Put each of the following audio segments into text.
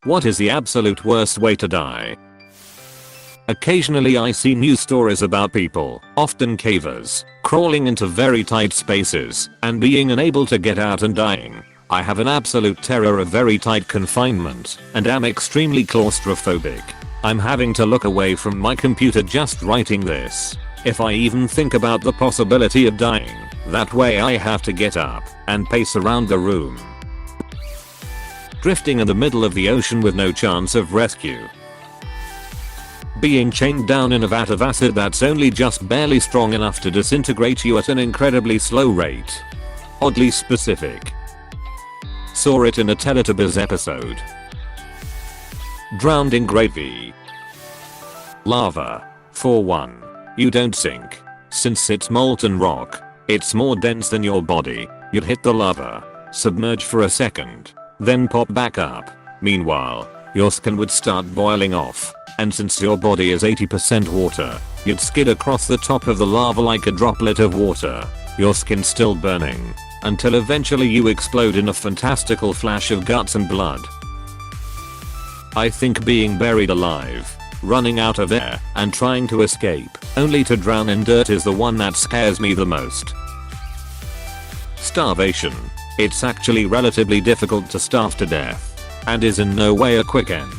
What is the absolute worst way to die? Occasionally I see news stories about people, often cavers, crawling into very tight spaces and being unable to get out and dying. I have an absolute terror of very tight confinement and am extremely claustrophobic. I'm having to look away from my computer just writing this. If I even think about the possibility of dying, that way I have to get up and pace around the room. Drifting in the middle of the ocean with no chance of rescue. Being chained down in a vat of acid that's only just barely strong enough to disintegrate you at an incredibly slow rate. Oddly specific. Saw it in a Teletubbies episode. Drowned in gravy. Lava. For one, you don't sink. Since it's molten rock, it's more dense than your body. You'd hit the lava, submerge for a second, then pop back up. Meanwhile, your skin would start boiling off, and since your body is 80% water, you'd skid across the top of the lava like a droplet of water, your skin still burning, until eventually you explode in a fantastical flash of guts and blood. I think being buried alive, running out of air, and trying to escape, only to drown in dirt is the one that scares me the most. Starvation. It's actually relatively difficult to starve to death, and is in no way a quick end.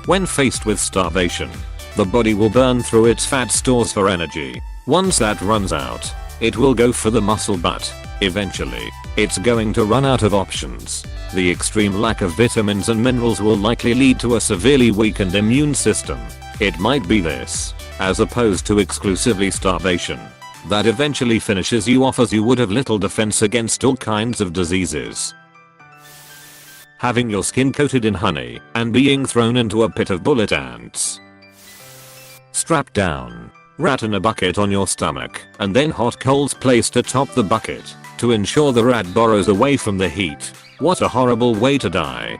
When faced with starvation, the body will burn through its fat stores for energy. Once that runs out, it will go for the muscle, but eventually, it's going to run out of options. The extreme lack of vitamins and minerals will likely lead to a severely weakened immune system. It might be this, as opposed to exclusively starvation, that eventually finishes you off, as you would have little defense against all kinds of diseases. Having your skin coated in honey and being thrown into a pit of bullet ants. Strapped down, rat in a bucket on your stomach, and then hot coals placed atop the bucket to ensure the rat burrows away from the heat. What a horrible way to die.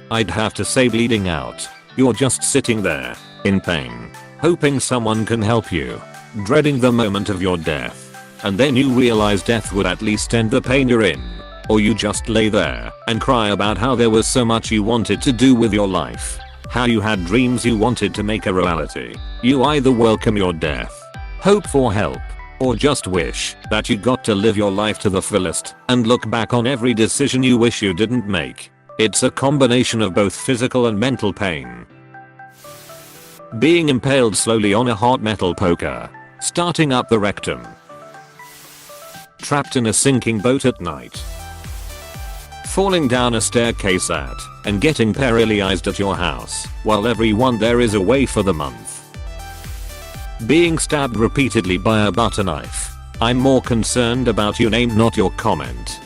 I'd have to say bleeding out. You're just sitting there, in pain, hoping someone can help you, dreading the moment of your death, and then you realize death would at least end the pain you're in. Or you just lay there and cry about how there was so much you wanted to do with your life, how you had dreams you wanted to make a reality. You either welcome your death, hope for help, or just wish that you got to live your life to the fullest and look back on every decision you wish you didn't make. It's a combination of both physical and mental pain. Being impaled slowly on a hot metal poker, starting up the rectum. Trapped in a sinking boat at night. Falling down a staircase at and getting paralyzed at your house while everyone there is away for the month. Being stabbed repeatedly by a butter knife. I'm more concerned about your name, not your comment.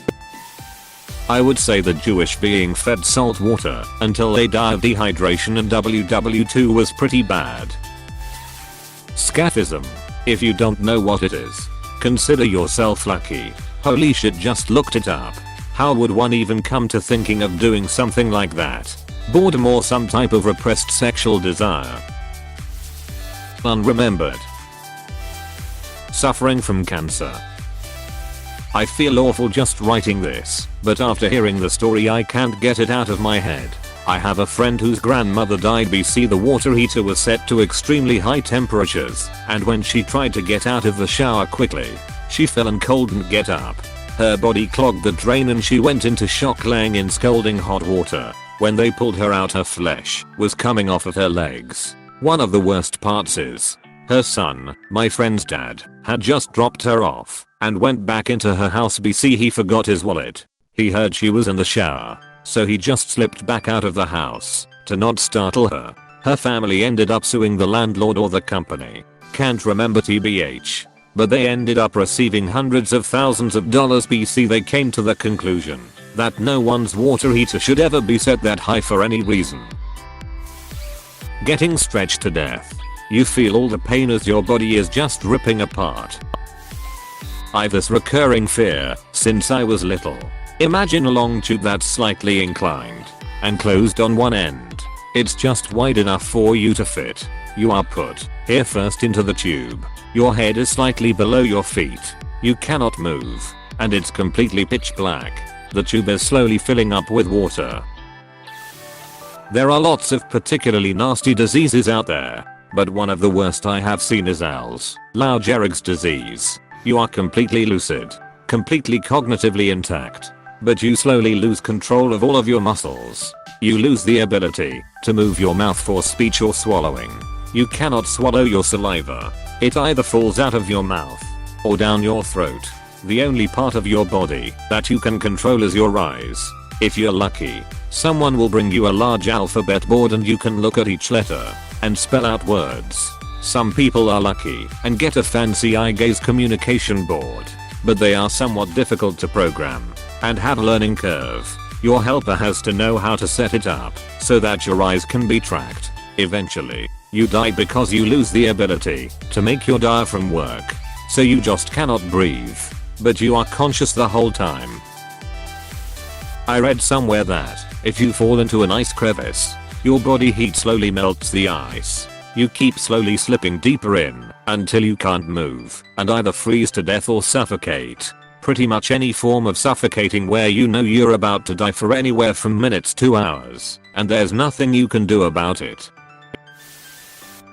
I would say the Jewish being fed salt water until they die of dehydration and WW2 was pretty bad. Scaphism. If you don't know what it is, consider yourself lucky. Holy shit, just looked it up. How would one even come to thinking of doing something like that? Boredom or some type of repressed sexual desire. Unremembered. Suffering from cancer. I feel awful just writing this, but after hearing the story I can't get it out of my head. I have a friend whose grandmother died BC. The water heater was set to extremely high temperatures, and when she tried to get out of the shower quickly, she fell and couldn't get up. Her body clogged the drain and she went into shock, laying in scalding hot water. When they pulled her out, her flesh was coming off of her legs. One of the worst parts is, her son, my friend's dad, had just dropped her off and went back into her house BC. He forgot his wallet. He heard she was in the shower, so he just slipped back out of the house to not startle her. Her family ended up suing the landlord or the company. Can't remember TBH. But they ended up receiving hundreds of thousands of dollars BC. They came to the conclusion that no one's water heater should ever be set that high for any reason. Getting stretched to death. You feel all the pain as your body is just ripping apart. I've this recurring fear since I was little. Imagine a long tube that's slightly inclined and closed on one end. It's just wide enough for you to fit. You are put here first into the tube. Your head is slightly below your feet. You cannot move, and it's completely pitch black. The tube is slowly filling up with water. There are lots of particularly nasty diseases out there, but one of the worst I have seen is Lou Gehrig's disease. You are completely lucid, completely cognitively intact, but you slowly lose control of all of your muscles. You lose the ability to move your mouth for speech or swallowing. You cannot swallow your saliva. It either falls out of your mouth or down your throat. The only part of your body that you can control is your eyes. If you're lucky, someone will bring you a large alphabet board and you can look at each letter and spell out words. Some people are lucky and get a fancy eye gaze communication board, but they are somewhat difficult to program and have a learning curve. Your helper has to know how to set it up so that your eyes can be tracked. Eventually, you die because you lose the ability to make your diaphragm work. So you just cannot breathe, but you are conscious the whole time. I read somewhere that if you fall into an ice crevice, your body heat slowly melts the ice. You keep slowly slipping deeper in until you can't move and either freeze to death or suffocate. Pretty much any form of suffocating where you know you're about to die for anywhere from minutes to hours, and there's nothing you can do about it.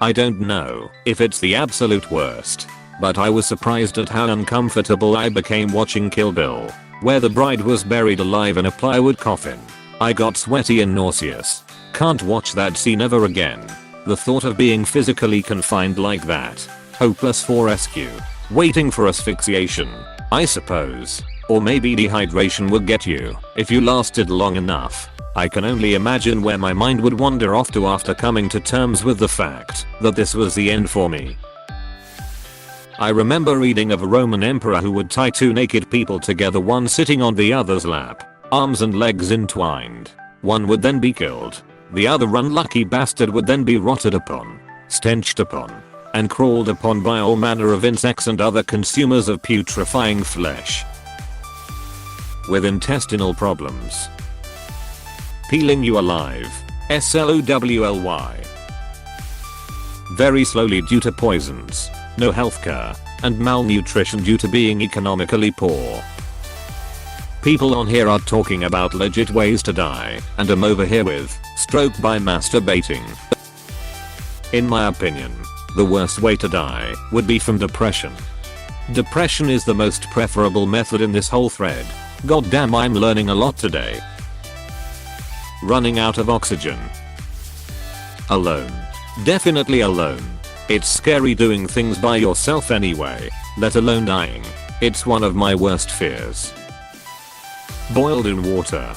I don't know if it's the absolute worst, but I was surprised at how uncomfortable I became watching Kill Bill, where the bride was buried alive in a plywood coffin. I got sweaty and nauseous. Can't watch that scene ever again. The thought of being physically confined like that. Hopeless for rescue. Waiting for asphyxiation, I suppose. Or maybe dehydration would get you if you lasted long enough. I can only imagine where my mind would wander off to after coming to terms with the fact that this was the end for me. I remember reading of a Roman emperor who would tie two naked people together, one sitting on the other's lap, arms and legs entwined. One would then be killed. The other unlucky bastard would then be rotted upon, stenched upon, and crawled upon by all manner of insects and other consumers of putrefying flesh. With intestinal problems. Peeling you alive. SLOWLY. Very slowly due to poisons, no healthcare, and malnutrition due to being economically poor. People on here are talking about legit ways to die, and I'm over here with stroke by masturbating. In my opinion, the worst way to die would be from depression. Depression is the most preferable method in this whole thread. Goddamn, I'm learning a lot today. Running out of oxygen. Alone. Definitely alone. It's scary doing things by yourself anyway, let alone dying. It's one of my worst fears. Boiled in water.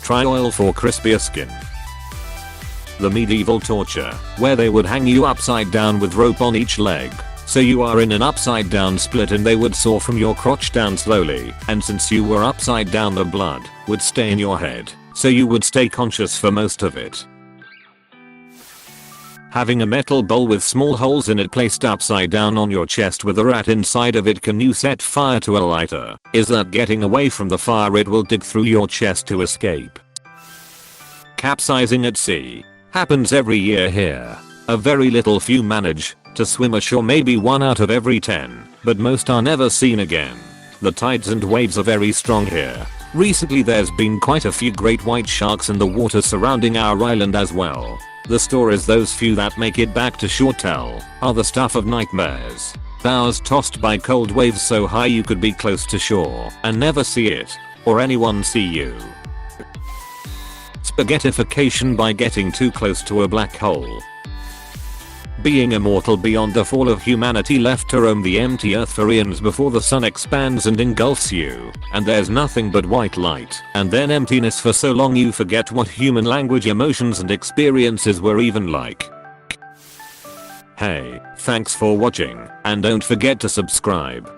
Try oil for crispier skin. The medieval torture, where they would hang you upside down with rope on each leg, so you are in an upside down split and they would saw from your crotch down slowly, and since you were upside down the blood would stay in your head, so you would stay conscious for most of it. Having a metal bowl with small holes in it placed upside down on your chest with a rat inside of it. Can you set fire to a lighter? Is that getting away from the fire? It will dig through your chest to escape. Capsizing at sea. Happens every year here. A very little few manage to swim ashore, maybe 1 out of every 10, but most are never seen again. The tides and waves are very strong here. Recently there's been quite a few great white sharks in the water surrounding our island as well. The stories those few that make it back to shore tell are the stuff of nightmares. Bows tossed by cold waves so high you could be close to shore and never see it, or anyone see you. Spaghettification by getting too close to a black hole. Being immortal beyond the fall of humanity, left to roam the empty earth for eons before the sun expands and engulfs you, and there's nothing but white light, and then emptiness for so long you forget what human language, emotions and experiences were even like. Hey, thanks for watching, and don't forget to subscribe.